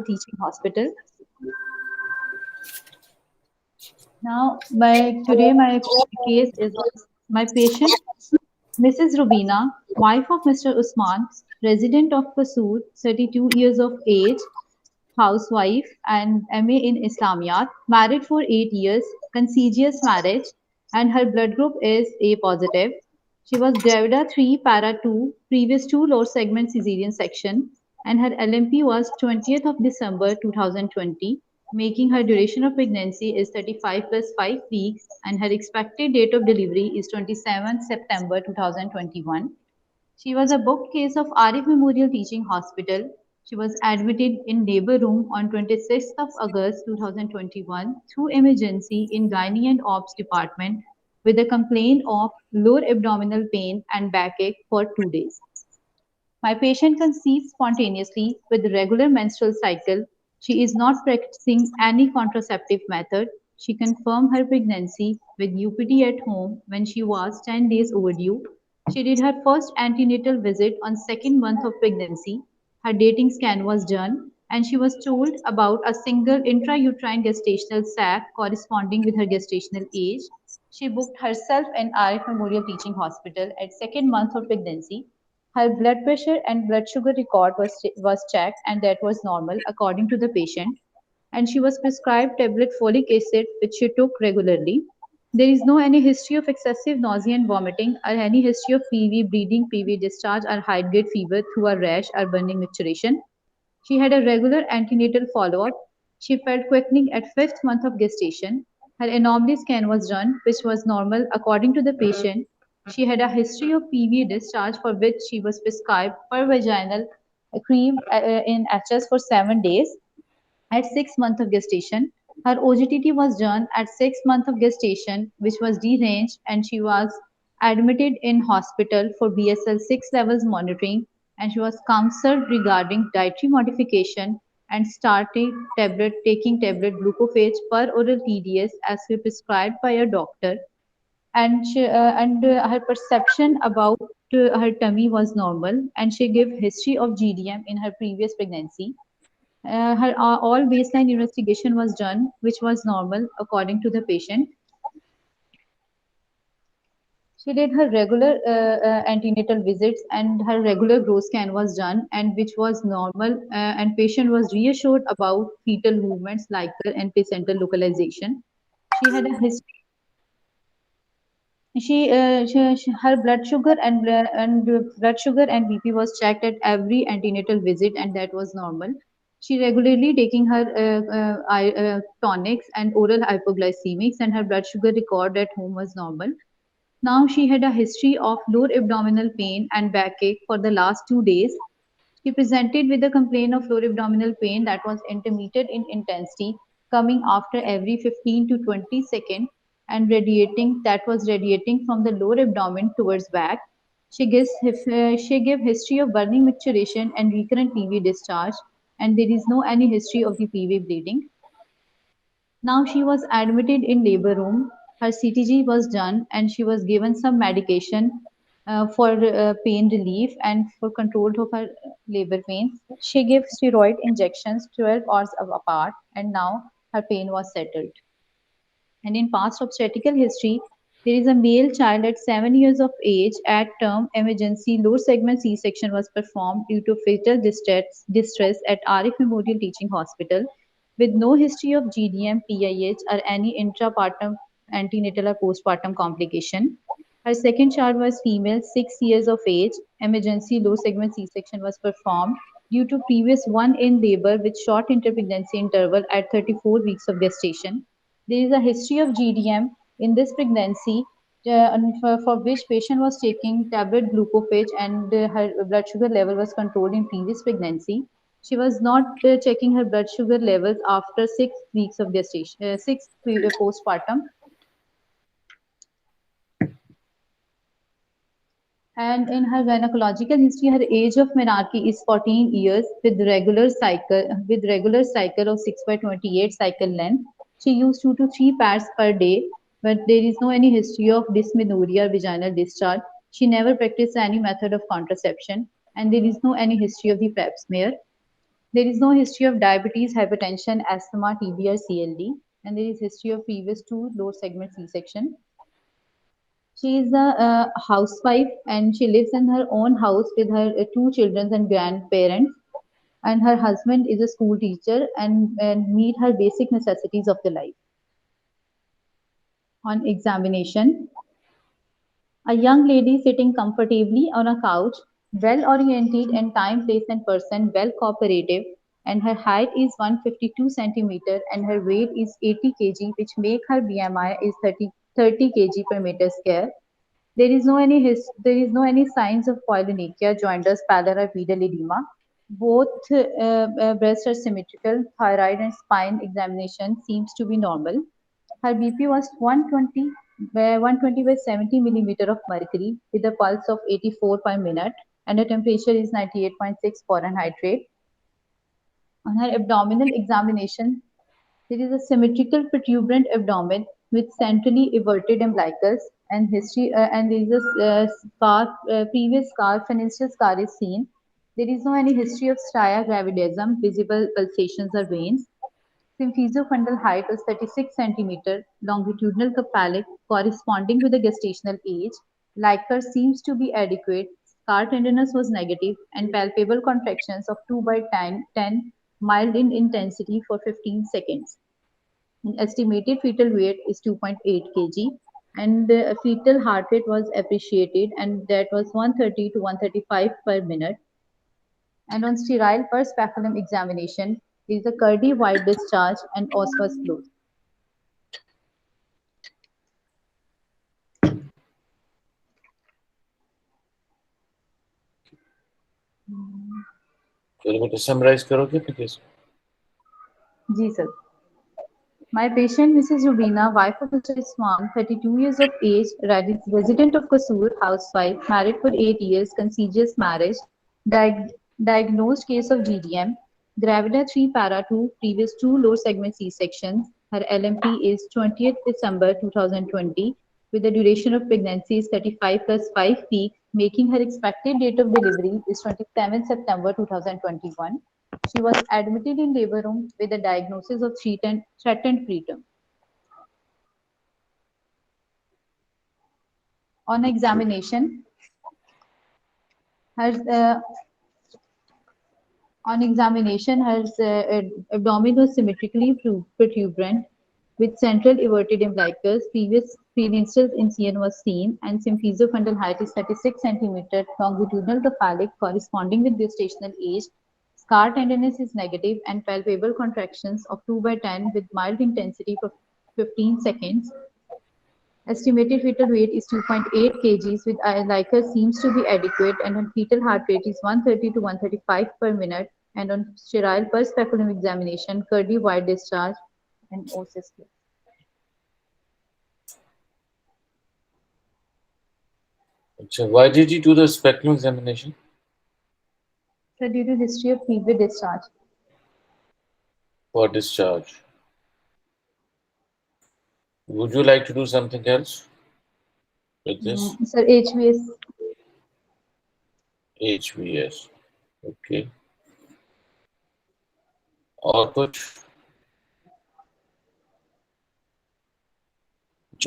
Teaching Hospital. Now, my case is my patient, Mrs. Rubina, wife of Mr. Usman, resident of Kasur, 32 years of age, housewife and MA in Islamiyat, married for 8 years, contagious marriage, and her blood group is A positive. She was Gravida 3 para 2, previous 2 lower segment cesarean section, and her LMP was 20th of December 2020, making her duration of pregnancy is 35 plus 5 weeks, and her expected date of delivery is 27th September 2021. She was a booked case of Arif Memorial Teaching Hospital. She was admitted in labor room on 26th of August 2021 through emergency in Gynae and Obs department with a complaint of lower abdominal pain and backache for 2 days. My patient conceived spontaneously with regular menstrual cycle. She is not practicing any contraceptive method. She confirmed her pregnancy with UPD at home when she was 10 days overdue. She did her first antenatal visit on second month of pregnancy. Her dating scan was done and she was told about a single intrauterine gestational sac corresponding with her gestational age. She booked herself in RF Memorial Teaching Hospital at second month of pregnancy. Her blood pressure and blood sugar record was checked and that was normal according to the patient. And she was prescribed tablet folic acid which she took regularly. There is no any history of excessive nausea and vomiting or any history of PV, bleeding, PV discharge or high grade fever through a rash or burning micturition. She had a regular antenatal follow-up. She felt quickening at fifth month of gestation. Her anomaly scan was done, which was normal according to the patient. She had a history of PV discharge for which she was prescribed per vaginal cream in HS for 7 days. At 6 months of gestation, her OGTT was done at 6 months of gestation, which was deranged, and she was admitted in hospital for BSL 6 levels monitoring, and she was counseled regarding dietary modification and started taking tablet glucophage per oral TDS as prescribed by a doctor. Her perception about her tummy was normal, and she gave history of GDM in her previous pregnancy. Her all baseline investigation was done, which was normal according to the patient. She did her regular antenatal visits and her regular growth scan was done, and which was normal. And patient was reassured about fetal movements, like and placental localization. She had a history. Her blood sugar and blood sugar and BP was checked at every antenatal visit, and that was normal. She regularly taking her tonics and oral hypoglycemics, and her blood sugar record at home was normal. Now she had a history of lower abdominal pain and backache for the last 2 days. She presented with a complaint of lower abdominal pain that was intermittent in intensity, coming after every 15 to 20 seconds and radiating from the lower abdomen towards back. She gave history of burning micturition and recurrent PV discharge, and there is no any history of the PV bleeding. Now she was admitted in labor room. Her CTG was done and she was given some medication for pain relief and for control of her labor pains. She gave steroid injections 12 hours apart and now her pain was settled. And in past obstetrical history, there is a male child at 7 years of age at term emergency lower segment C-section was performed due to fetal distress at Arif Memorial Teaching Hospital with no history of GDM, PIH or any intrapartum antenatal or postpartum complication. Her second child was female, 6 years of age. Emergency low segment C-section was performed due to previous one in labor with short interpregnancy interval at 34 weeks of gestation. There is a history of GDM in this pregnancy and for which patient was taking tablet glucophage and her blood sugar level was controlled in previous pregnancy. She was not checking her blood sugar levels after 6 weeks of gestation, postpartum. And in her gynecological history, her age of menarche is 14 years with regular cycle of 6 by 28 cycle length. She used 2 to 3 pads per day, but there is no any history of dysmenorrhea or vaginal discharge. She never practiced any method of contraception, and there is no any history of the pap smear. There is no history of diabetes, hypertension, asthma, TB, or CLD, and there is history of previous two lower segment C-section. She is a housewife and she lives in her own house with her two children and grandparents. And her husband is a school teacher and meet her basic necessities of the life. On examination, a young lady sitting comfortably on a couch, well oriented in time, place, and person, well cooperative, and her height is 152 centimeter and her weight is 80 kg, which make her BMI is 30 kg per meter square. There is no any signs of polynychia, jaundice, pallor, or pedal edema. Both breasts are symmetrical. Thyroid and spine examination seems to be normal. Her BP was 120 by 70 millimeter of mercury with a pulse of 84 per minute and her temperature is 98.6 Fahrenheit rate. On her abdominal examination, there is a symmetrical protuberant abdomen with centrally everted umbilicus and history and there is a previous scar, financial scar is seen. There is no any history of stria gravidism, visible pulsations or veins. Symphysiofundal height was 36 centimeter, longitudinal cephalic corresponding to the gestational age. Liquor seems to be adequate. Scar tenderness was negative and palpable contractions of 2 by 10 mild in intensity for 15 seconds. An estimated fetal weight is 2.8 kg and the fetal heart rate was appreciated and that was 130 to 135 per minute. And on sterile per speculum examination is a Kurdi wide discharge and osseous close. चलो बेटा summarise करोगे फिर कैसे? जी sir. My patient, Mrs. Rubina, wife of Mr. Iswan, 32 years of age, resident of Kasur, housewife, married for 8 years, contagious marriage, diag- diagnosed case of GDM, gravida 3 para 2, previous 2 lower segment C-sections. Her LMP is 20th December 2020, with the duration of pregnancy is 35 plus 5 weeks, making her expected date of delivery is 27 September 2021. She was admitted in labor room with a diagnosis of threatened preterm. On examination, her abdomen was symmetrically protuberant with central everted umbilicus. Previous premenstrual incision was seen, and symphysiofundal height is 36 centimeter, longitudinal cephalic corresponding with gestational age. Scar tenderness is negative and palpable contractions of 2 by 10 with mild intensity for 15 seconds. Estimated fetal weight is 2.8 kgs with Leica seems to be adequate and on fetal heart rate is 130 to 135 per minute and on sterile per speculum examination, Kurdi wide discharge and OCS. अच्छा, why did you do the speculum examination? So due to history of previous discharge. For discharge. Would you like to do something else with this? Sir, HVS. HVS. Okay. और कुछ?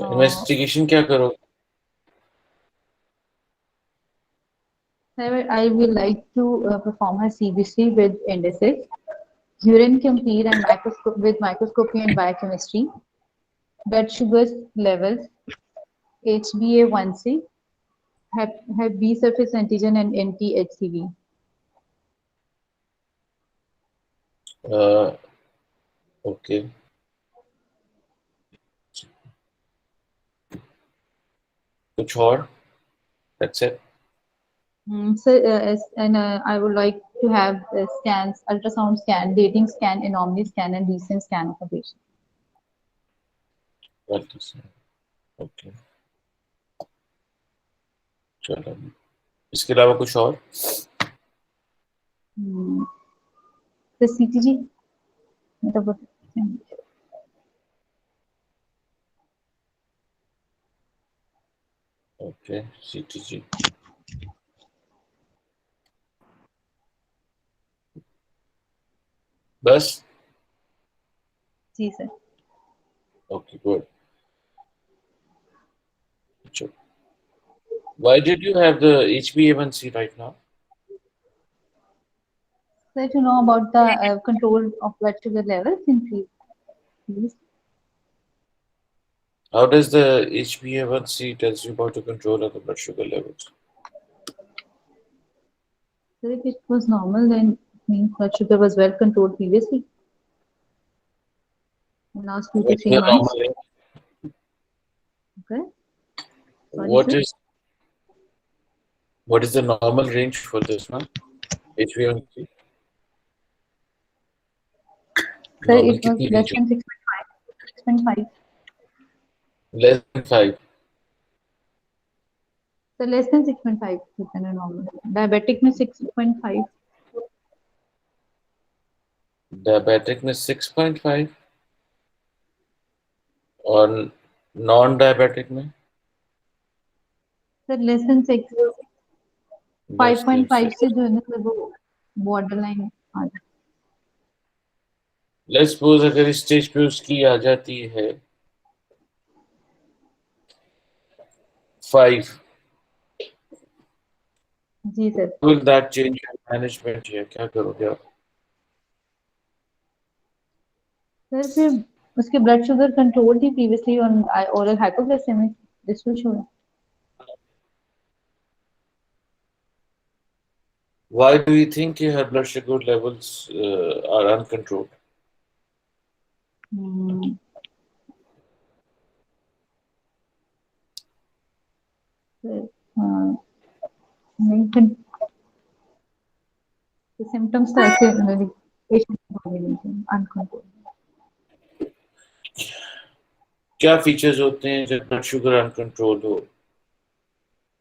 Investigation क्या करोगे? Sir, I will like to perform a CBC with indices, urine complete and with microscopy and biochemistry, blood sugar levels, HbA1c, have B surface antigen and NT-HCV. Okay. कुछ और? That's it. So, and I would like to have scans, ultrasound scan, dating scan, anomaly scan, and recent scan of a patient. Okay. चलो. इसके अलावा कुछ और? The CTG. Okay, CTG. बस? जी sir. Okay, good. Sure. Why did you have the HbA1c right now? Sir, to know about the control of blood sugar levels in please. How does the HbA1c tells you about the control of the blood sugar levels? Sir, if it was normal, then it means blood sugar was well controlled previously in last 2 to What's 3 the months. normal range? Okay. Sorry, What sir. is what is the normal range for this one? HbA1c? Sir, Normal it was kitni less range? than 6.5. 6.5. Less than 5. So less than 6.5 is a normal. Diabetic में 6.5. Diabetic में 6.5 और non-diabetic में Sir, less than 6. less than 5.5 6. से जो है ना sir, वो borderline आ जाता Let's suppose अगर इस स्टेज पे उसकी आ जाती है 5, है। जी sir. will that change your management या क्या करोगे आप? सर फिर उसके ब्लड शुगर कंट्रोल थी previously on oral hypoglycemic. This will show. Why do you think her blood sugar levels are uncontrolled? Hmm. Sir, नहीं फिर symptoms तो ऐसे patient uncontrolled. क्या फीचर्स होते हैं जब ब्लड शुगर अनकंट्रोल हो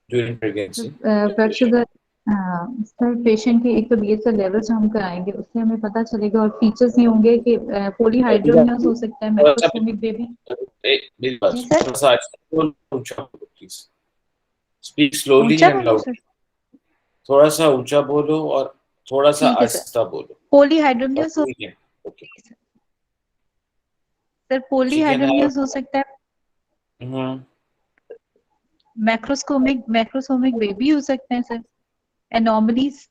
during pregnancy? Blood sugar sir patient की एक तो बीएसएल लेवल्स हम कराएंगे उससे हमें पता चलेगा और फीचर्स ये होंगे कि पॉलीहाइड्रोनियस हो सकता है मैक्रोसोमिक बेबी। मेरी बात जी सुनो, सर। थोड़ा सा आहिस्ता बोलो, ऊंचा बोलो प्लीज। स्पीक स्लोली ऊंचा एंड बोलो लाउड। सर। थोड़ा सा ऊंचा बोलो और थोड़ा सा ठीक है सर। आहिस्ता बोलो। पॉलीहाइड्रोनियस हो okay. Sir she can have polyhydramnios हो सकता है मैक्रोसोमिक बेबी हो सकते हैं सर एनॉमलीज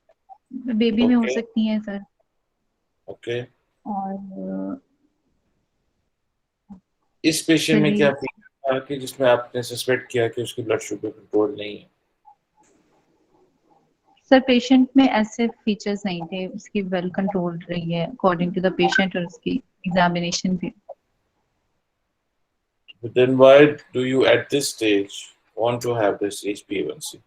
बेबी में हो ओके सकती हैं सर ओके। और इस पेशेंट सर में ये क्या फीचर था कि जिसमें आपने सस्पेक्ट किया कि उसकी ब्लड शुगर कंट्रोल नहीं है? सर पेशेंट में ऐसे फीचर्स नहीं थे उसकी वेल कंट्रोल रही है अकॉर्डिंग टू द पेशेंट और उसकी एग्जामिनेशन भी। But then why do you at this stage want to have this HbA1c?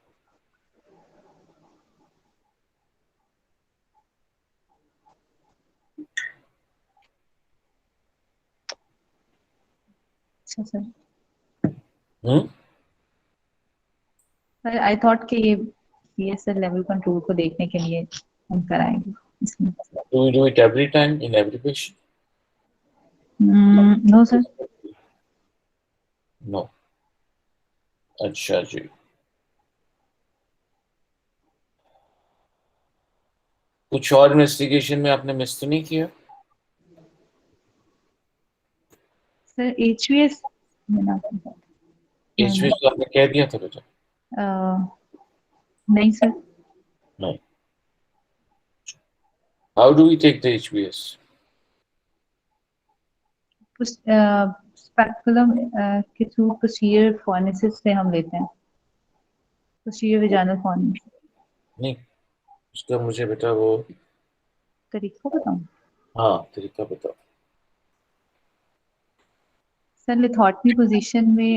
अच्छा sir. Hmm? Sir I thought कि ये पीएसएल लेवल कंट्रोल को देखने के लिए हम कराएंगे इसमें। Do we do it every time in every patient? No sir. No. अच्छा जी। कुछ और इन्वेस्टिगेशन में आपने मिस तो नहीं किया? सर एचवीएस HbA तो आपने कह दिया था बेटा। नहीं sir. No. How do we take the HbA? Speculum के थ्रू पोस्टीरियर फॉर्निसिस से हम लेते हैं पोस्टीरियर विजाइनल फॉर्निस। नहीं, उसका मुझे बेटा वो तरीका बताऊं? हाँ तरीका बताओ। सर लिथोटमी पोजीशन में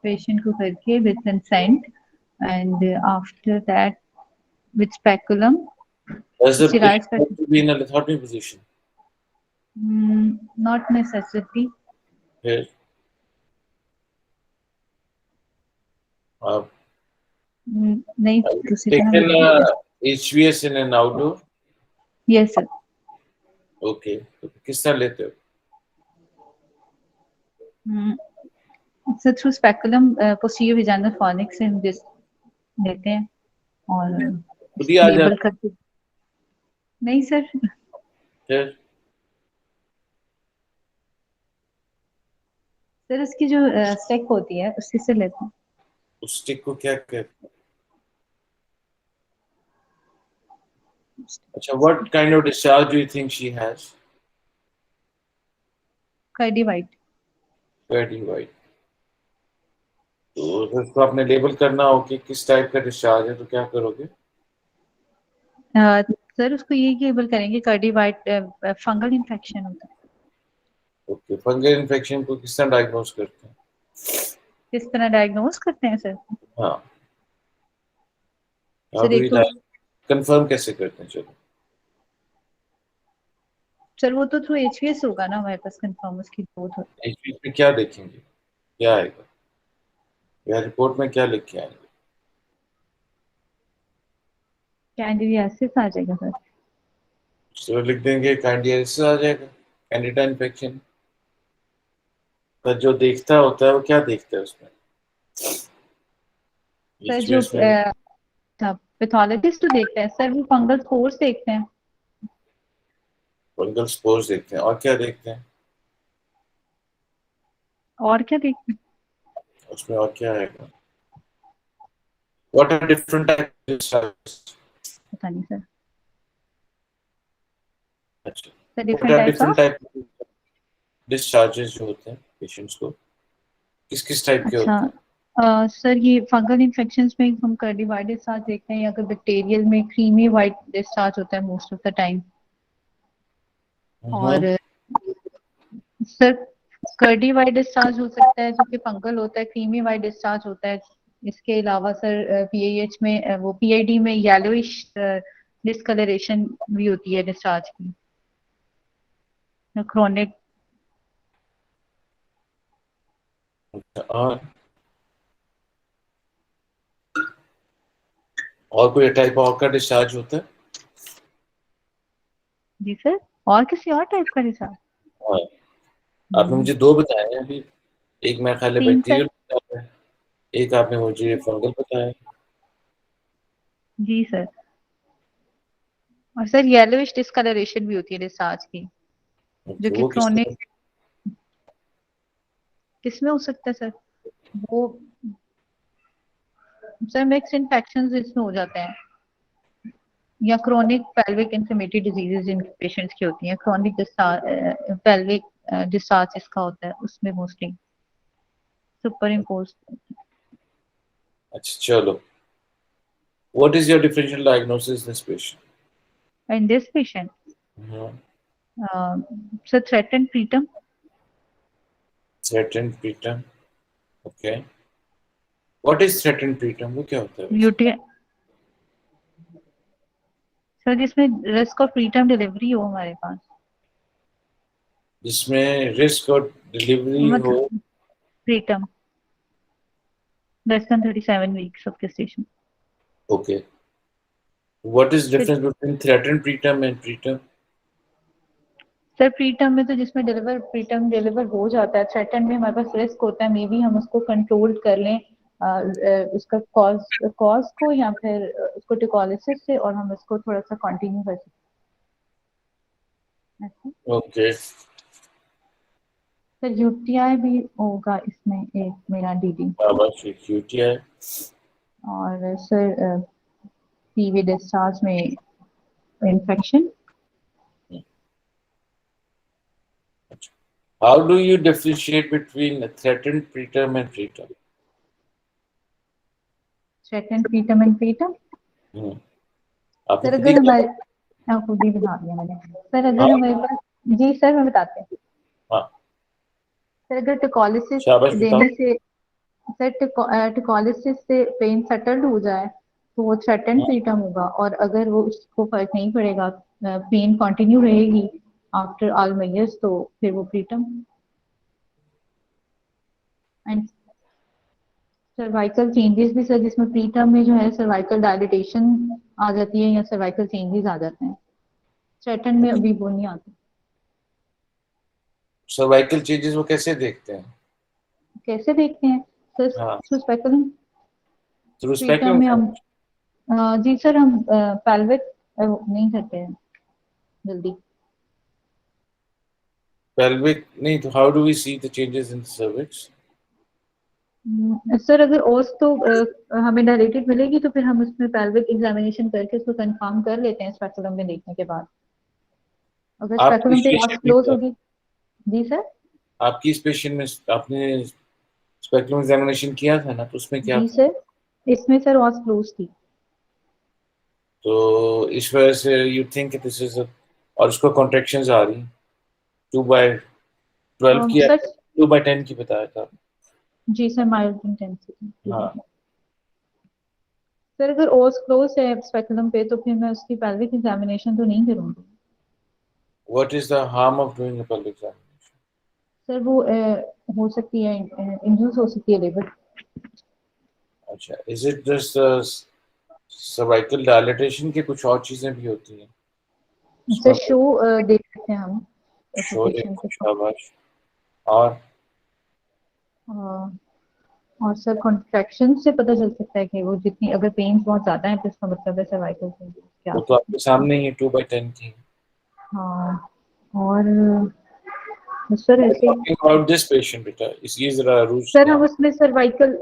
पेशेंट को करके with consent and after that with speculum Does the स्टेराइज patient कर have to be in a lithotomy position? Not necessity. फिर आप नहीं दूसरी तरह taken बताऊं? HbA in an outdoor? Yes sir. Okay, तो किस तरह लेते हो? Sir through speculum posterior vaginal fornix से हम जिस लेते हैं और खुद ही आ लेबल जाता करके। नहीं सर। फिर सर उसकी जो स्टिक होती है उसी से लेते हैं। उस स्टिक को क्या कहते हैं? अच्छा, what kind of discharge do you think she has? Curdy white. Very white. तो अगर इसको आपने लेबल करना हो कि किस टाइप का डिस्चार्ज है तो क्या करोगे? सर उसको ये लेबल करेंगे कार्डी वाइट फंगल इन्फेक्शन होता है। ओके, फंगल इन्फेक्शन को किस तरह डायग्नोज करते हैं? किस तरह डायग्नोज करते हैं सर? हाँ, सर एक तो कंफर्म कैसे करते हैं? चलो, सर वो तो थ्रू एचवीएस होगा ना हमारे पास कंफर्म उसकी ग्रोथ होती है। एचपी में क्या देखेंगे, क्या आएगा या रिपोर्ट में क्या लिख के आएंगे? कैंडिडियासिस आ जाएगा सर। तो लिख देंगे कैंडिडियासिस आ जाएगा, कैंडिडा इन्फेक्शन। पर जो देखता होता है वो क्या देखता है उसमें? सर जो एचपीएस में पैथोलॉजिस्ट तो देखते हैं सर, वो फंगल स्पोर्स देखते हैं। फंगल स्पोर्स देखते हैं, और क्या देखते हैं और क्या देखते हैं? उसमें, और क्या आएगा? What are different types of discharges? पता नहीं सर। अच्छा, sir what different are types different of. types of discharges जो होते हैं पेशेंट्स को, किस किस टाइप के अच्छा होते हैं? सर ये फंगल इन्फेक्शंस में हम कार्डी वाइट डिस्चार्ज देखते हैं, या अगर बैक्टीरियल में क्रीमी वाइट डिस्चार्ज होता है मोस्ट ऑफ द टाइम। हम्म, और सर कर्डी वाइट डिस्चार्ज हो सकता है जो कि फंगल होता है, क्रीमी वाइट डिस्चार्ज होता है। इसके अलावा सर पीआईएच में वो पीआईडी में येलोइश डिस्कलरेशन भी होती है डिस्चार्ज की, क्रोनिक। और कोई टाइप और का डिस्चार्ज होता है? जी सर, और किसी और टाइप का डिस्चार्ज? हाँ, आपने मुझे दो बताए हैं अभी। एक मेरा ख्याल है तीन सर। बैक्टीरियल बताया है, एक आपने मुझे फंगल बताया है। जी सर। और सर येलोइश डिस्कलरेशन भी होती है डिस्चार्ज की, जो ओके, कि वो किस क्रोनिक। तरह? किसमें हो सकता है सर वो? सर मिक्स इन्फेक्शन इसमें हो जाते हैं, या क्रोनिक पेल्विक इन्फ्लेमेटरी डिजीजेज जिन पेशेंट्स की होती हैं, क्रोनिक पेल्विक डिस्चार्ज इसका होता है उसमें मोस्टली सुपर इम्पोज। अच्छा, चलो, what is your differential diagnosis in this patient? In this patient hmm, sir threaten preterm. threatened preterm, okay. What is threatened preterm? वो क्या होता है वैसे? यूटी सर जिसमें रिस्क ऑफ प्रीटर्म डिलीवरी हो हमारे पास, जिसमें रिस्क और डिलीवरी हो। मतलब preterm less than 37 weeks of gestation। Okay, what is sir difference between threatened preterm and preterm? Sir preterm में तो जिसमें प्रीटर्म डिलीवर हो जाता है, थ्रेटन में हमारे पास रिस्क होता है, मे बी हम उसको कंट्रोल कर लें उसका कॉज को, या फिर उसको टिकोलिसिस से, और हम उसको थोड़ा सा कंटिन्यू कर सकते हैं। ओके, सर यूटीआई भी होगा इसमें, एक मेरा डीडी। शाबाश, यूटीआई। और सर पीवी डिस्चार्ज में infection. How do you differentiate between a threatened preterm and preterm? Threatened preterm and preterm. Hmm, आपने सर खुद ही अगर कहा। हमारे खुद ही बता दिया मैंने। सर हाँ, अगर हमारे पास, जी सर मैं बताते हैं। हाँ, सर अगर टिकोलिसिस शाबाश, बताओ। देने से, सर टिकोलिसिस से पेन सेटल्ड हो जाए तो वो थ्रेटन हाँ, प्रीटर्म होगा, और अगर वो उसको फर्क नहीं पड़ेगा, पेन कंटिन्यू रहेगी आफ्टर ऑल मेजर्स, तो फिर वो प्रीटर्म। एंड सर्वाइकल चेंजेस भी सर, जिसमें प्रीटर्म में जो है सर्वाइकल डायलिटेशन आ जाती है, या सर्वाइकल चेंजेस आ जाते हैं, थ्रेटन में अभी वो नहीं आते। सर्वाइकल चेंजेस वो कैसे देखते हैं? कैसे देखते हैं सर? हाँ, स्पेकुलम थ्रू प्रीटर्म स्पेक्ट्रम। में हम जी सर हम पेल्विक नहीं करते हैं जल्दी। pelvic नहीं, तो how do we see the changes in the cervix? Sir अगर ओस तो हमें डायरेक्टेड मिलेगी तो फिर हम उसमें पेल्विक एग्जामिनेशन करके उसको कंफर्म कर लेते हैं स्पेकुलम में देखने के बाद। अगर आपकी स्पेकुलम पे ओस पेशेंट में क्लोज क्या, होगी। जी सर। आपकी इस पेशेंट में आपने स्पेक्ट्रम एग्जामिनेशन किया था ना, तो उसमें क्या जी था? सर, इसमें सर ओस क्लोज थी। तो इस वजह से यू थिंक दिस इज, और उसको कॉन्ट्रेक्शंस आ रही, 2/12 की, सर 2/10 की बताया था। जी सर, माइल्ड इंटेंसिटी। हाँ। सर अगर ओस क्लोज है स्पेकुलम पे तो फिर मैं उसकी पेल्विक एग्जामिनेशन तो नहीं करूंगी। What is the harm of doing a pelvic examination? Sir वो हो सकती है, इंड्यूस हो सकती है लेबर। अच्छा, is it just cervical dilatation के कुछ और चीजें भी होती हैं सर उसमें? शो देख सकते हैं हम शोर, पेशेंट को। शाबाश। और और सर कॉन्ट्रैक्शन से पता चल सकता है कि वो जितनी, अगर पेन बहुत ज्यादा है तो इसका मतलब है सर्वाइकल से क्या वो तो सकते आपके सामने ही है, 2/10 की। हैं। हाँ। और सर ऐसे he talking about this patient बेटा, इसकी जरा रूज सर हम ध्यान। उसमें सर्वाइकल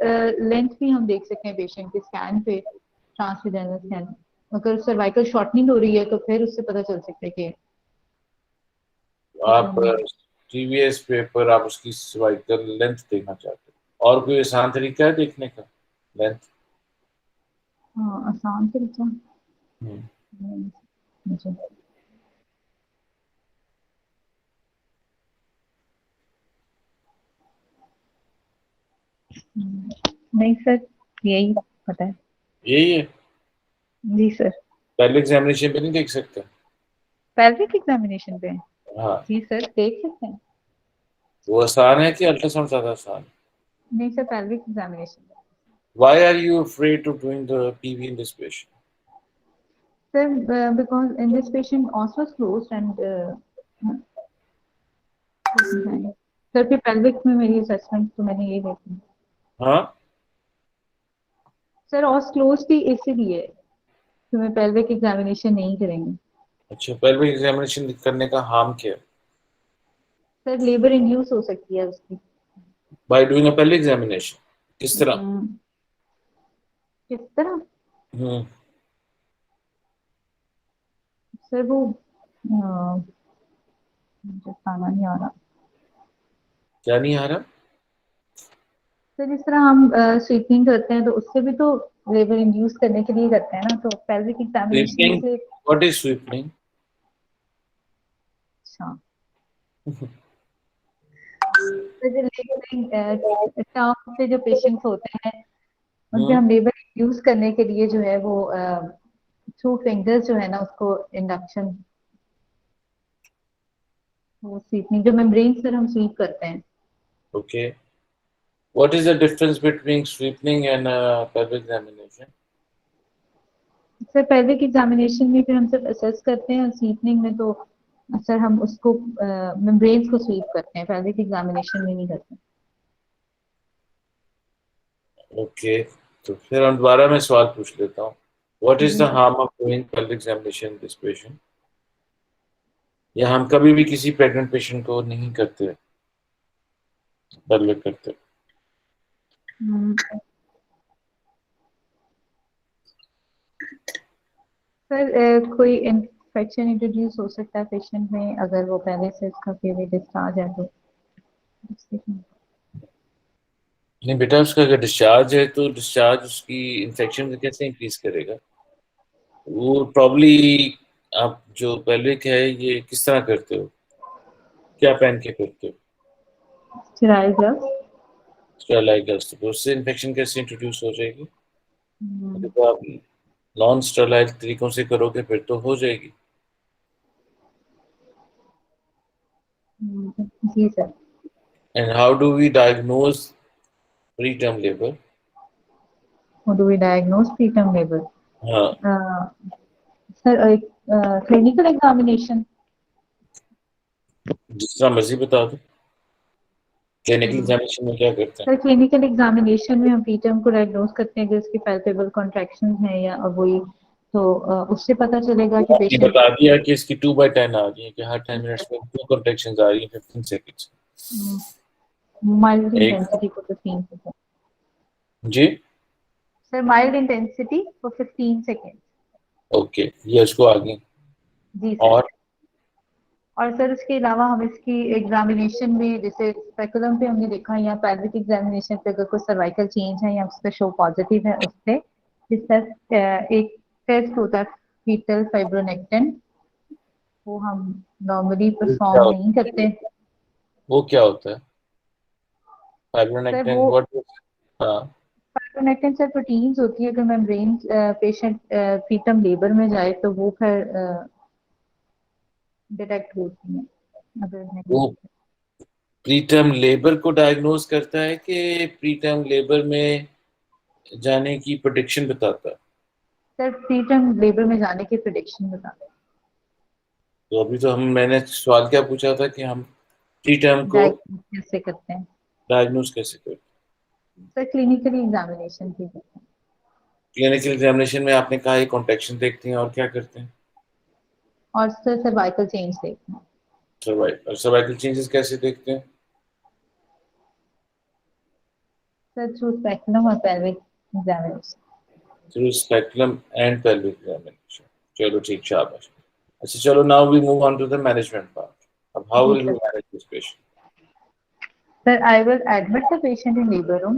लेंथ भी हम देख सकते हैं पेशेंट के स्कैन पे, ट्रांसवेजेनल स्कैन। अगर सर्वाइकल शॉर्टनिंग हो रही है तो फिर उससे पता चल सकता है कि आप प्रॉब्लम है। टीवीएस पेपर, आप उसकी सर्वाइकल लेंथ देखना चाहते हो, और कोई आसान तरीका है देखने का लेंथ? हाँ आसान तरीका। हम्म। जी। नहीं सर, यही पता है। यही है? जी सर। पहले एग्जामिनेशन पे नहीं देख सकते? पेल्विक एग्जामिनेशन पे। हाँ। जी सर देख सकते हैं। वो आसान है कि अल्ट्रासाउंड ज्यादा आसान है? नहीं sir, pelvic examination. Why are you afraid of doing the PV in this patient? Sir, because in this patient also is closed and sir फिर pelvic में मेरी assessment तो मैंने ये देखी। हाँ। सर ऑस क्लोज थी इसीलिए तो मैं pelvic एग्जामिनेशन नहीं करेंगे। अच्छा, pelvic एग्जामिनेशन करने का हार्म क्या है? सर लेबर इंड्यूस हो सकती है उसकी। By doing a pelvic examination? किस तरह? हम्म, किस तरह? हम्म। सर वो मुझे खाना नहीं आ रहा। क्या नहीं आ रहा? सर जिस तरह हम स्वीपिंग करते हैं तो उससे भी तो लेबर इंड्यूस करने के लिए करते हैं ना, तो pelvic एग्जामिनेशन स्वीपनिंग? इसलिए। What is sweeping? अच्छा। तो जो लेबर टर्म पे जो पेशेंट्स होते हैं उनपे हम्म। हम लेबर यूज करने के लिए जो है वो थ्रू फिंगर्स जो है ना उसको इंडक्शन, वो स्वीपनिंग जो मेम्ब्रेन से हम स्वीप करते हैं। Okay, what is the difference between sweeping and pelvic examination? Sir पहले की एग्जामिनेशन में फिर हम सिर्फ असेस करते हैं और स्वीपनिंग में तो सर हम उसको मेम्ब्रेन्स को स्वीप करते हैं, पहले की एग्जामिनेशन में नहीं करते। ओके, तो फिर हम दोबारा मैं सवाल पूछ लेता हूँ। व्हाट इज द जी harm of doing pelvic examination in this patient? या हम कभी भी किसी प्रेग्नेंट पेशेंट को नहीं करते, pelvic करते? सर कोई इन्फेक्शन इंट्रोड्यूस हो सकता है पेशेंट में अगर वो पहले से इसका फीवर डिस्चार्ज है तो। नहीं बेटा, उसका अगर डिस्चार्ज है तो डिस्चार्ज उसकी इन्फेक्शन कैसे इंक्रीज करेगा? वो प्रॉब्ली, आप जो पेल्विक है ये किस तरह करते हो, क्या पहन के करते हो? Sterile gloves. स्टेरलाइट ग्लव्स, तो उससे इन्फेक्शन कैसे इंट्रोड्यूस हो जाएगी? हम्म, तो आप नॉन स्टेरलाइट तरीकों से करोगे फिर तो हो जाएगी। जी sir. And how do we diagnose preterm labour? How do we diagnose preterm labor? हाँ, Uh, सर क्लिनिकल एग्जामिनेशन। जिस तरह मर्जी बता दो, क्लिनिकल एग्जामिनेशन में क्या करते हैं? सर क्लिनिकल एग्जामिनेशन में हम प्रीटर्म को डायग्नोज करते हैं कि उसकी पैल्पेबल कॉन्ट्रैक्शन है या वही, तो उससे पता चलेगा कि आपने पेशेंट बता दिया कि इसकी 2/10 आ रही है, कि हर 10 मिनट्स में 2 कॉन्ट्रैक्शंस आ रही है 15 सेकेंड्स। माइल्ड एक, इंटेंसिटी को तो 3%। जी। Sir mild intensity for 15 second. Okay, ये उसको आगे। जी सर। और और सर उसके अलावा हम इसकी एग्जामिनेशन में जैसे स्पेकुलम पे हमने देखा या पैल्विक एग्जामिनेशन पे अगर कोई सर्वाइकल चेंज है या उसका शो पॉजिटिव है उस पे एक टेस्ट होता है फीटल फाइब्रोनेक्टिन, वो हम नॉर्मली वो क्या परफॉर्म होता नहीं करते। वो क्या होता है सर फाइब्रोनेक्टिन, वो व्हाट? हाँ। फाइब्रोनेक्टिन सर प्रोटीन्स होती है, अगर मेम्ब्रेन पेशेंट फीटम लेबर में जाए तो वो फिर डिटेक्ट होती है, अगर नहीं। वो प्रीटर्म लेबर को डायग्नोज करता है कि प्रीटर्म लेबर में जाने की प्रेडिक्शन बताता है? सर फीटम लेबर में जाने की प्रिडिक्शन बता तो अभी तो मैंने सवाल क्या पूछा था कि हम प्रीटर्म को डायग्नोज कैसे करते हैं। डायग्नोज कैसे करते हैं? सर क्लिनिकली एग्जामिनेशन भी करते हैं। क्लिनिकल एग्जामिनेशन में आपने कहा ये कॉन्ट्रैक्शन देखते हैं और क्या करते हैं? और सर सर्वाइकल चेंज देखते हैं। सर्वाइकल चेंजेस कैसे देखते हैं? सर थ्रू स्पेक्ट्रम और pelvic examination. Through spectrum and pelvic examination. चलो ठीक, शाबाश। अच्छा चलो, now we move on to the management part. अब हाउ जी will you sir. Manage this patient? Sir, I will admit the patient in labor room,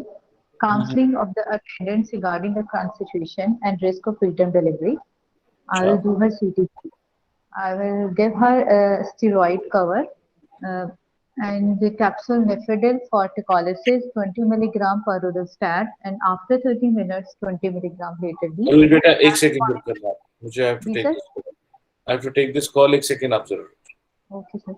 counseling of the attendants regarding the current situation and risk of preterm delivery. I अच्छा। will do her CTC. I will give her a steroid cover uh, and the capsule Nifedil for tachylysis 20 milligram per orostat and after 30 minutes 20 milligram laterally. अभी बेटा एक second रुक And कर रहा, मुझे I have to जी take sir. This call. I have to take this call, एक second आप जरूर। Okay sir.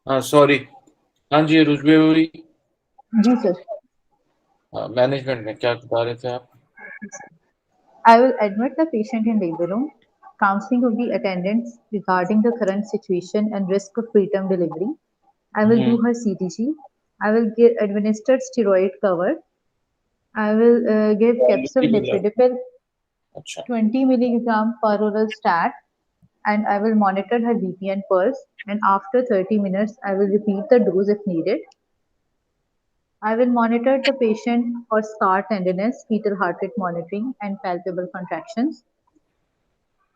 हाँ सॉरी, हाँ जी रुजबे हुई। जी सर। हाँ, मैनेजमेंट में क्या बता रहे थे आप? I will admit the patient in labor room. Counseling of the attendants regarding the current situation and risk of preterm delivery. I will do her CTG. I will give administered steroid cover. I will give capsule nifedipine अच्छा 20 milligram per oral stat, and I will monitor her BP and pulse. And after 30 minutes, I will repeat the dose if needed. I will monitor the patient for scar tenderness, fetal heart rate monitoring, and palpable contractions,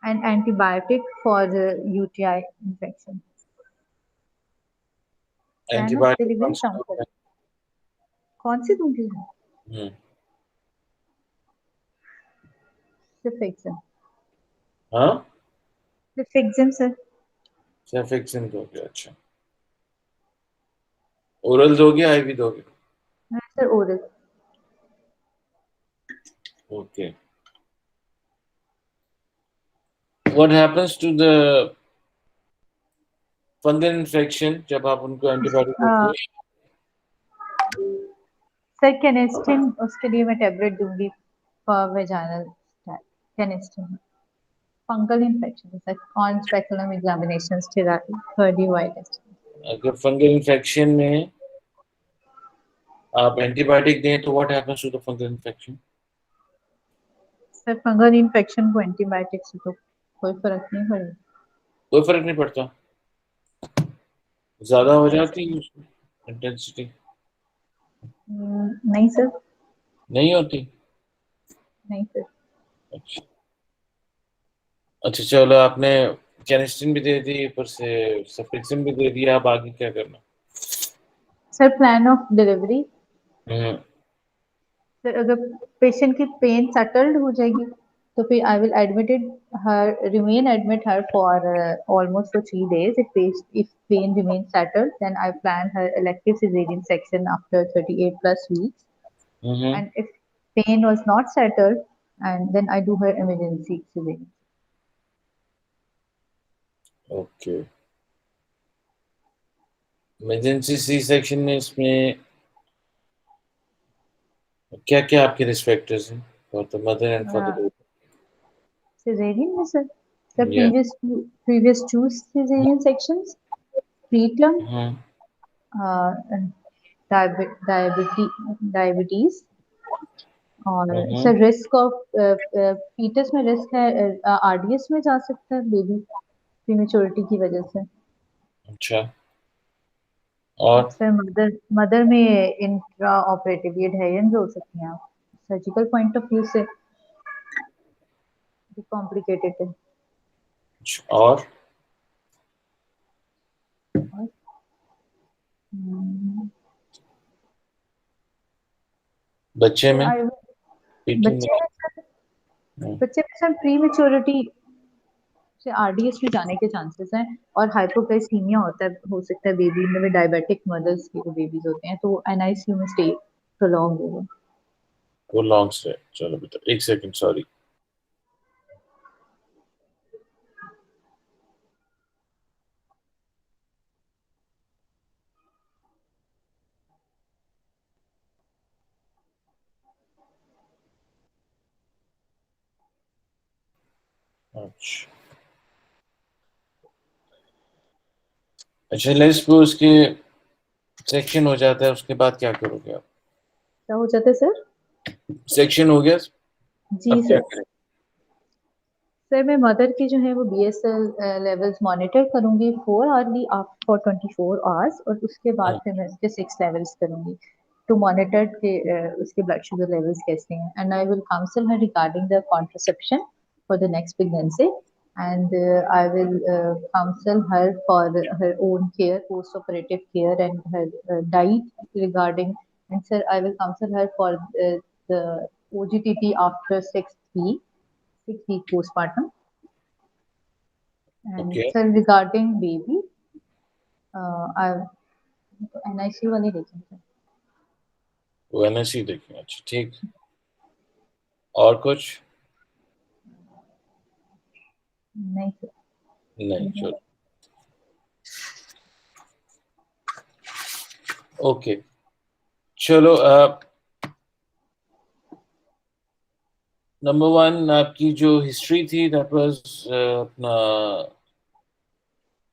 and antibiotic for the UTI infection. Plan of antibiotic कौन delivery सा counselor. होता कौन सी दूंगी? है? सिर्फ हाँ सिर्फ sir. सेफिक्सिन दोगे? अच्छा, ओरल दोगे आईवी दोगे? Sir oral. Okay, what happens to the fungal infection जब आप उनको एंटीबायोटिक देते हो? सर कैनेस्टिन उसके लिए मैं टेबलेट दूंगी for vaginal Canesten. Fungal infection sir on speculum examinations third Y test. अगर फंगल इन्फेक्शन में आप एंटीबायोटिक दें तो what happens to the fungal infection? Sir fungal infection को एंटीबायोटिक से तो कोई फर्क नहीं पड़ेगा। कोई फर्क नहीं पड़ता, ज्यादा हो जाती है इंटेंसिटी? नहीं सर। नहीं होती? नहीं सर। अच्छा, अच्छा चलो, आपने कैनिस्टिन भी दे दी, ऊपर से सफिक्सिन भी दे दिया, अब आगे क्या करना? Sir plan of delivery. Hmm, sir अगर पेशेंट की पेन सेटल्ड हो जाएगी तो फिर I will admitted her remain admit her for almost for 3 days. If pain remains settled, then I plan her elective cesarean section after 38 plus weeks. Hmm, And if pain was not settled, and then I do her emergency cesarean. Okay. Emergency C section में इसमें क्या क्या आपके risk factors हैं for the mother and for the Cesarean में sir the baby? previous two cesarean sections, preterm, hmm, uh, diabetes, और hmm, sir risk of foetus में risk है आरडीएस में जा सकता है बेबी प्रीमेच्योरिटी की वजह से। अच्छा, और सर मदर मदर में इंट्रा ऑपरेटिव ये ढाइजेंस हो सकती हैं आप सर्जिकल पॉइंट ऑफ व्यू से कॉम्प्लिकेटेड है। और और, हम्म, बच्चे सर में पीटी में? बच्चे में सर हम्म, प्री मेच्योरिटी से आरडीएस में जाने के चांसेस हैं, और हाइपोग्लाइसीमिया होता है, हो सकता है बेबी में डायबिटिक मदर्स के बेबीज होते हैं तो एनआईसीयू में स्टे प्रोलॉन्ग होगा। वो लॉन्ग से, चलो बेटा एक सेकंड, सॉरी। अच्छा, अच्छा लेट्स सपोज के सेक्शन हो जाता है, उसके बाद क्या करोगे आप? क्या हो जाता है सर? सेक्शन हो गया, जी अब क्या सर। करें? सर मैं मदर की जो है वो बीएसएल लेवल्स मॉनिटर करूंगी 4 hourly फॉर 24 hours, और उसके बाद हाँ, फिर मैं उसके 6 लेवल्स करूंगी टू मॉनिटर के उसके ब्लड शुगर लेवल्स कैसे हैं, and I will council her regarding the contraception for the next pregnancy, and I will council her for her own care, post operative care, and her diet regarding, and sir I will council her for the OGTT after 6 week, 6 week postpartum. And okay, sir, regarding baby, I NICU वाले देखेंगे। वो NSC देखें, अच्छा ठीक। और कुछ? नहीं sir. नहीं, चलो। ओके, चलो नंबर वन, आपकी जो हिस्ट्री थी दैट वाज अपना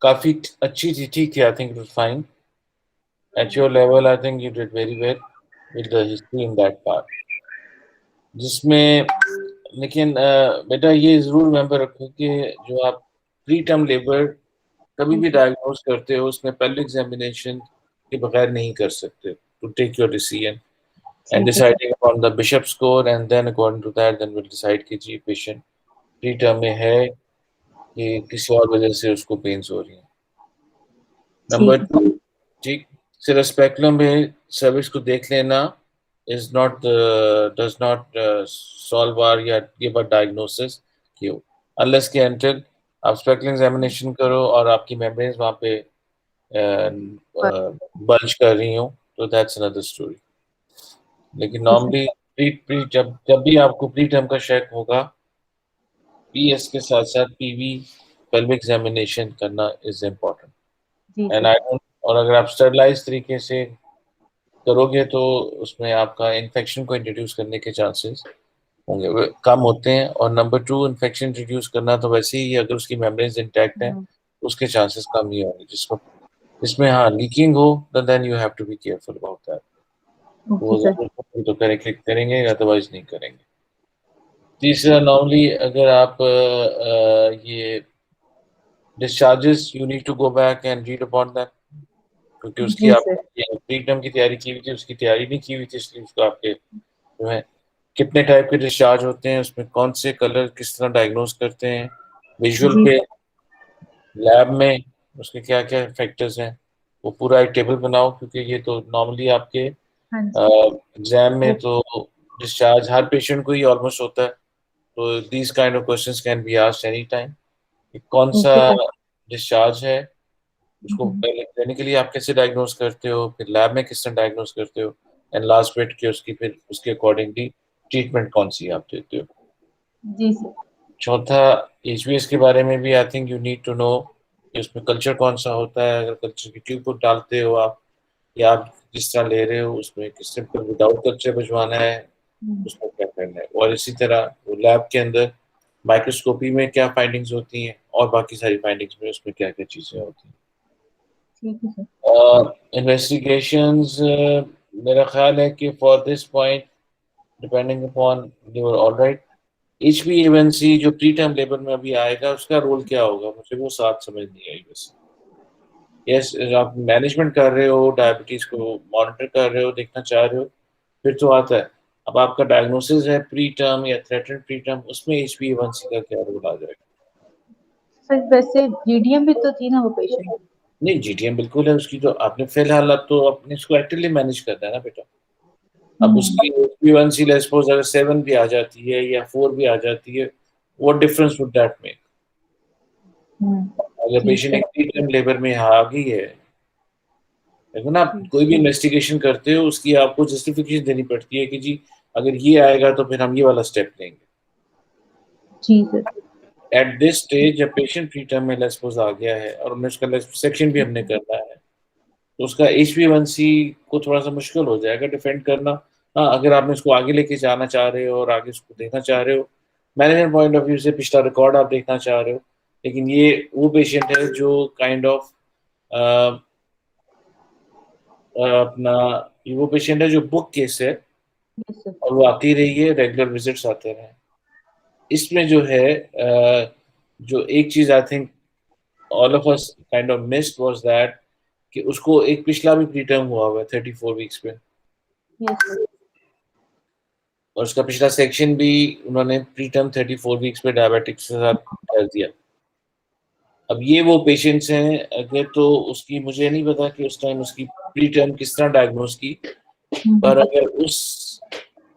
काफी अच्छी थी, ठीक थी, I think it was fine at your level, I think you did very well with the history in that part, जिसमें लेकिन बेटा ये जरूर रिमेम्बर रखो कि जो आप प्री टर्म लेबर कभी भी डायग्नोज करते हो उसमें पहले एग्जामिनेशन के बगैर नहीं कर सकते, to take your decision and ठीक है सर। deciding upon the bishop score, and then according to that then we'll decide कि जी पेशेंट प्री टर्म में है कि किसी और वजह से उसको पेन्स हो रही हैं। नंबर ठीक है। टू, ठीक, सिर्फ स्पेकुलम में सर्विस को देख लेना is not does not solve or या गिव अ डायग्नोसिस कि अनलेस के एंटिल आप स्पेकुलम एग्जामिनेशन करो और आपकी मेम्ब्रेन्स वहाँ पे बल्ज कर रही हो तो दैट्स अनदर स्टोरी। लेकिन जी सर। नॉर्मली प्री प्री जब जब भी आपको प्री टर्म का शक होगा, पीएस के साथ साथ पीवी पेल्विक एग्जामिनेशन करना इज इम्पोर्टेंट। जी एंड सर। आई डोंट, और अगर आप स्टरलाइज तरीके से करोगे तो उसमें आपका इन्फेक्शन को इंट्रोड्यूस करने के चांसेस होंगे वो कम होते हैं। और नंबर टू, इन्फेक्शन इंट्रोड्यूस करना तो वैसे ही अगर उसकी मेम्ब्रेन्स इंटैक्ट हैं उसके चांसेस कम ही होंगे, जिसको जिसमें हाँ लीकिंग हो तो then you have to be careful about that. Okay वो सर। तो करेंगे करेंगे अदरवाइज नहीं करेंगे। तीसरा, नॉर्मली अगर आप ये discharges you need to go back and read about that, क्योंकि उसकी जी आप सर। प्री टर्म की तैयारी की हुई थी, उसकी तैयारी नहीं की हुई थी, इसलिए उसको आपके जो है कितने टाइप के डिस्चार्ज होते हैं, उसमें कौन से कलर किस तरह डायग्नोज करते हैं विजुअल जी पे, सर। लैब में उसके क्या क्या फैक्टर्स हैं, वो पूरा एक टेबल बनाओ, क्योंकि ये तो नॉर्मली आपके हाँ जी। एग्जाम में ओके। तो डिस्चार्ज हर पेशेंट को ही ऑलमोस्ट होता है, तो these kind of questions can be asked any time. कौन सा ओके सर। डिस्चार्ज है, उसको पहले क्लिनिकली आप कैसे डायग्नोज करते हो, फिर लैब में किस तरह डायग्नोज करते हो, एंड लास्ट बिट के उसकी फिर उसके अकॉर्डिंगली ट्रीटमेंट कौन सी आप देते हो। जी सर। चौथा, एचबीएस के बारे में भी I think you need to know कि उसमें कल्चर कौन सा होता है, अगर कल्चर की ट्यूब को डालते हो आप, या आप जिस तरह ले रहे हो उसमें किस सिंपल विदाउट कल्चर भिजवाना है, उसमें क्या करना है, और इसी तरह वो लैब के अंदर माइक्रोस्कोपी में क्या फाइंडिंग्स होती हैं और बाकी सारी फाइंडिंग्स में उसमें क्या क्या चीज़ें होती हैं। ठीक है सर। इन्वेस्टिगेशंस, मेरा ख्याल है कि for this point depending upon your all right, HbA1c जो प्री टर्म लेबर में अभी आएगा उसका रोल क्या होगा, मुझे वो साथ समझ नहीं आई बस। यस, आप मैनेजमेंट कर रहे हो, डायबिटीज को मॉनिटर कर रहे हो, देखना चाह रहे हो, फिर तो आता है। अब आपका डायग्नोसिस है प्री टर्म या थ्रेटेड प्री टर्म, उसमें HbA1c का क्या रोल आ जाएगा। सर वैसे जीडीएम भी तो थी ना वो पेशेंट। नहीं, जीटीएम बिल्कुल है उसकी, तो आपने फिलहाल अब तो अपने इसको एक्टिवली मैनेज करना है ना बेटा। अब उसकी HbA1c लेट्स सपोज अगर 7 भी आ जाती है या 4 भी आ जाती है, what difference would that make. अगर ठीक पेशेंट है। एक प्री टर्म लेबर में आ गई है, देखो ना, आप कोई भी इन्वेस्टिगेशन करते हो उसकी आपको जस्टिफिकेशन देनी पड़ती है कि जी अगर ये आएगा तो फिर हम ये वाला स्टेप लेंगे। जी सर। एट दिस स्टेज जब पेशेंट प्री टर्म में लेट्स सपोज आ गया है और हमें उसका सेक्शन भी हमने करना है, तो उसका HbA1c को थोड़ा सा मुश्किल हो जाएगा डिफेंड करना। हाँ, अगर आप इसको आगे लेके जाना चाह रहे हो और आगे उसको देखना चाह रहे हो, मैनेजमेंट पॉइंट ऑफ व्यू से पिछला रिकॉर्ड आप देखना चाह रहे हो, लेकिन ये वो पेशेंट है जो काइंड ऑफ अपना, ये वो पेशेंट है जो बुक केस है यस सर। और वो आती रही है, रेगुलर विजिट्स आते रहे। इसमें जो है जो एक चीज I think all of us kind of missed was that कि उसको एक पिछला भी प्री टर्म हुआ हुआ है 34 वीक्स पे, यस सर। और उसका पिछला सेक्शन भी उन्होंने प्री टर्म 34 वीक्स पे डायबिटिक्स के साथ कर दिया। अब ये वो पेशेंट्स हैं, अगर तो उसकी मुझे नहीं पता कि उस टाइम उसकी प्री टर्म किस तरह डायग्नोज की, पर अगर उस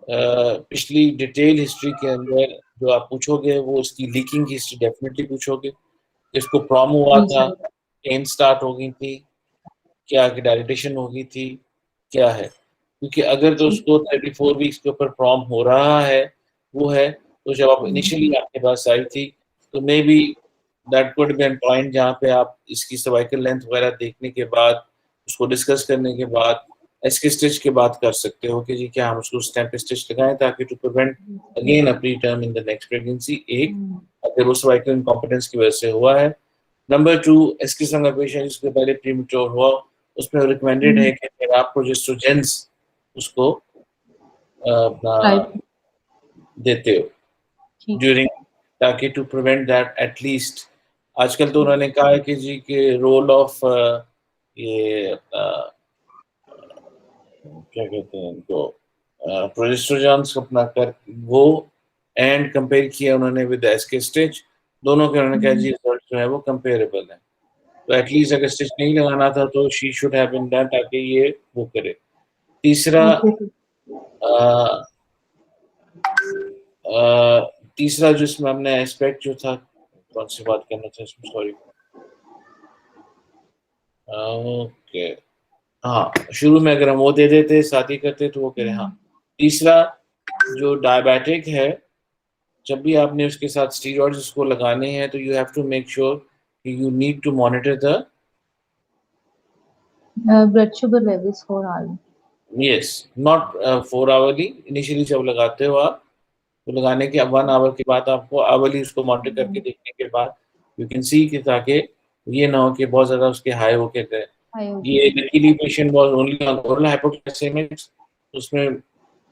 पिछली डिटेल हिस्ट्री के अंदर जो आप पूछोगे वो उसकी लीकिंग की हिस्ट्री डेफिनेटली पूछोगे, इसको प्रॉम हुआ जी था, सर। पेन स्टार्ट हो गई थी, क्या डायलिटेशन हो गई थी, क्या है, क्योंकि अगर तो ठीक। उसको 34 वीक्स के ऊपर प्रॉम हो रहा है, वो है, तो जब आप इनिशियली आपके पास आई थी तो maybe that could be an point जहाँ पे आप इसकी सर्वाइकल लेंथ वगैरह देखने के बाद, उसको डिस्कस करने के बाद एसके स्टिच की बात कर सकते हो कि जी क्या हम उसको स्टेप स्टिच लगाएं ताकि to prevent again a preterm in the next pregnancy, एक अगर वो सर्वाइकल इनकॉम्पिटेंस की वजह से हुआ है। नंबर 2, इस किस्म का पेशेंट जिसके पहले प्रीमेच्योर हुआ, उसमें रिकमेंडेड है कि अगर आप प्रोजेस्ट्रोजेंस उसको अपना राइट, देते हो ठीक। ड्यूरिंग, ताकि टू प्रिवेंट दैट एटलीस्ट। आजकल तो उन्होंने कहा है कि जी के रोल ऑफ ये क्या कहते हैं इनको प्रोजेस्टेरोन्स अपना कर वो एंड कंपेयर किया उन्होंने विद एसके स्टिच, दोनों के उन्होंने कहा जी रिजल्ट जो है वो कंपेरेबल है। तो एटलीस्ट अगर स्टिच नहीं लगाना था तो she should have been done ताकि ये वो करे। तीसरा ओके सर। अ, तीसरा जो इसमें हमने एस्पेक्ट जो था, कौन सी बात करना था इसमें, सॉरी। ओके, हाँ, शुरू में अगर हम वो दे देते शादी करते तो वो कह रहे हाँ। तीसरा जो डायबिटिक है, जब भी आपने उसके साथ स्टीरॉइड्स उसको लगाने हैं तो you have to make sure कि you need to monitor the blood sugar levels for all. Yes, not 4 hourly. Initially जब लगाते हो आप तो लगाने के 1 आवर के बाद आपको आवरली उसको मॉनिटर करके देखने के बाद यू कैन सी कि ताकि ये ना हो कि बहुत ज्यादा उसके हाई होके गए। ये luckily patient was only on oral hypoglycaemics, उसमें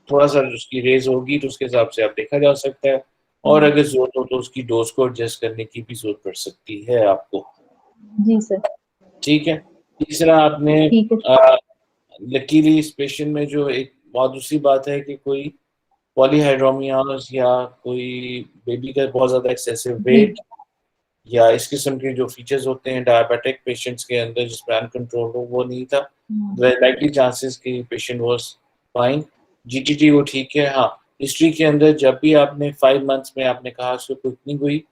थोड़ा सा उसकी रेज होगी तो उसके हिसाब से आप देखा जा सकता है, और अगर जरूरत हो तो उसकी डोज को एडजस्ट करने की भी जरूरत पड़ सकती है आपको। जी सर। ठीक है। तीसरा आपने ठीक है। लकीली इस पेशेंट में जो एक बहुत दूसरी बात है कि कोई पॉलीहाइड्रोमियास या कोई बेबी का बहुत ज्यादा एक्सेसिव जी। वेट या इस किस्म के जो फीचर्स होते हैं डायबिटिक पेशेंट्स के अंदर जिसमें अनकंट्रोल हो, वो नहीं था। लाइकली चांसेस कि पेशेंट वाज फाइन। जीटीटी वो ठीक है। हाँ, हिस्ट्री के अंदर जब भी आपने 5 मंथ्स में आपने कहा उसको क्विकनिंग हुई,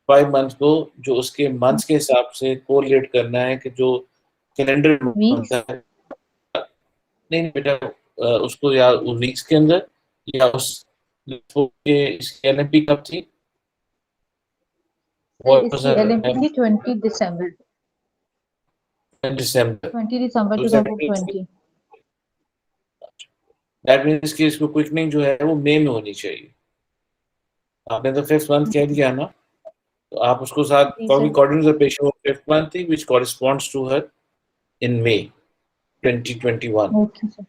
5 मंथ्स को जो उसके मंथ्स के हिसाब से कोरिलेट करना है कि जो कैलेंडर वीक्स। बनता है, नहीं बेटा, उसको या उस वीक्स के अंदर या उस के इसकी एलएमपी कब थी, सर was इसकी एलएमपी थी 20 दिसंबर, दिसंबर। 20 दिसंबर तो 2020। दैट मीन्स कि इसको क्विकनिंग जो है वो मई में होनी चाहिए। आपने तो 5th मंथ कह दिया ना, तो आप उसको साथ जी sir. According to the patient 5th month थी which corresponds to her in May 2021। Okay sir.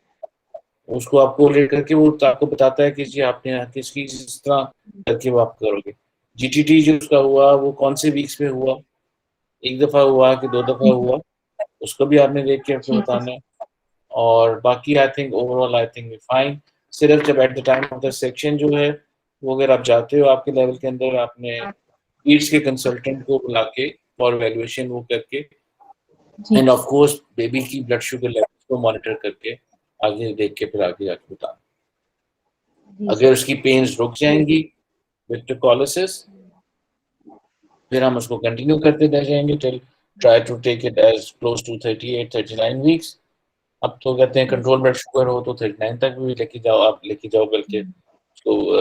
उसको आपको लेट करके वो आपको बताता है कि जी आपने किसकी जिस तरह करके वो आप करोगे। जीटीटी जो उसका हुआ वो कौन से वीक्स में हुआ, एक दफा हुआ कि 2 दफा हुआ, उसको भी आपने देख के आपको ठीक है बताना है। और बाकी I think overall I think we fine. सिर्फ जब at the time of the section जो है वो अगर आप जाते हो आपके लेवल के अंदर आपने ईड्स के कंसल्टेंट को बुला के और वैल्यूएशन वो करके जी। एंड ऑफ कोर्स बेबी की ब्लड शुगर लेवल को मॉनिटर करके आगे देख के फिर आगे जाके बताना। जी अगर सर। उसकी पेन्स रुक जाएंगी विद कोलिसिस फिर हम उसको कंटिन्यू करते रह जाएंगे till try to take it as close to 38-39 weeks. अब तो कहते हैं जी कंट्रोल सर। ब्लड शुगर हो तो 39 तक भी लेके जाओ, आप लेके जाओ बल्कि उसको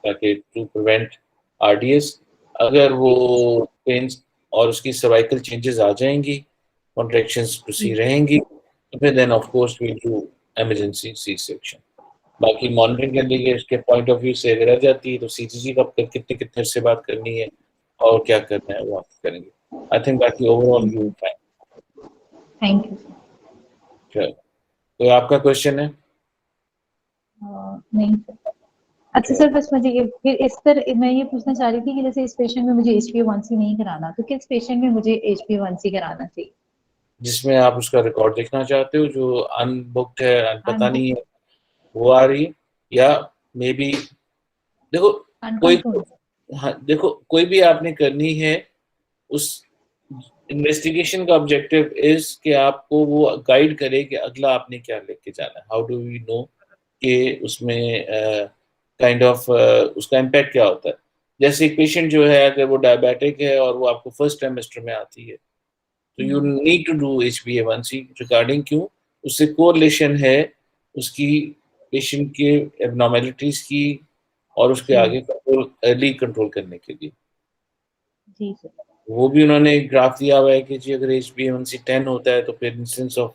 ताकि टू प्रिवेंट आरडीएस। अगर वो पेन्स और उसकी सर्वाइकल चेंजेस आ जाएंगी, कॉन्ट्रैक्शंस उसी जी रहेंगी, तो फिर then of course we do emergency C section. बाकी मॉनिटरिंग करने के उसके पॉइंट ऑफ व्यू से अगर रह जाती है तो सीटीजी का कितने कितने से बात करनी है और क्या करना है वो आप करेंगे। आई थिंक बाकी overall you fine. Thank you चलो, तो आपका क्वेश्चन है? सर। नहीं सर। अच्छा चलो, सर, बस मुझे ये फिर इस तरह मैं ये पूछना चाह रही थी कि जैसे इस पेशेंट में मुझे HbA1c नहीं कराना, तो किस पेशेंट में मुझे HbA1c कराना चाहिए? जिसमें आप उसका रिकॉर्ड देखना चाहते हो जो अनबुक्ड है, पता नहीं अनकंट्रोल। है वो आ रही है, या मे बी देखो कोई, अनकंट्रोल। हाँ देखो कोई भी आपने करनी है उस इन्वेस्टिगेशन का ऑब्जेक्टिव इज कि आपको वो गाइड करे कि अगला आपने क्या लेके जाना है। हाउ डू वी नो कि उसमें काइंड ऑफ उसका इम्पैक्ट क्या होता है। जैसे एक पेशेंट जो है अगर वो डायबिटिक है और वो आपको फर्स्ट ट्राइमेस्टर में आती है तो you need to do HbA1c regarding क्यों, उससे कोरिलेशन है उसकी पेशेंट के एबनॉर्मेलिटीज की और उसके जी। आगे कंट्रोल अर्ली कंट्रोल करने के लिए। जी सर। वो भी उन्होंने एक ग्राफ दिया हुआ है कि जी अगर HbA1c 10 होता है तो फिर इंसिडेंस ऑफ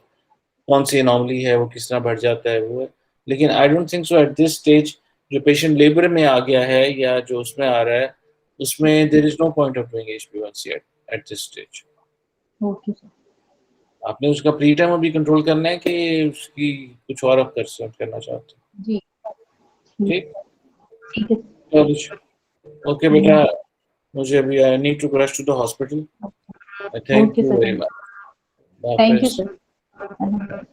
कौन सी एनॉमली है, वो किस तरह बढ़ जाता है वो है। लेकिन I don't think so eight this stage जो पेशेंट लेबर में आ गया है या जो उसमें आ रहा है उसमें there is no point of doing HbA1c at this stage. Okay sir. आपने उसका प्री टाइम अभी कंट्रोल करना है कि उसकी कुछ और आप करना चाहते हैं? जी ठीक ठीक है। ओके बेटा, मुझे अभी I need to rush to the hospital. Thank okay you sir, very much. Thank you वापस सर।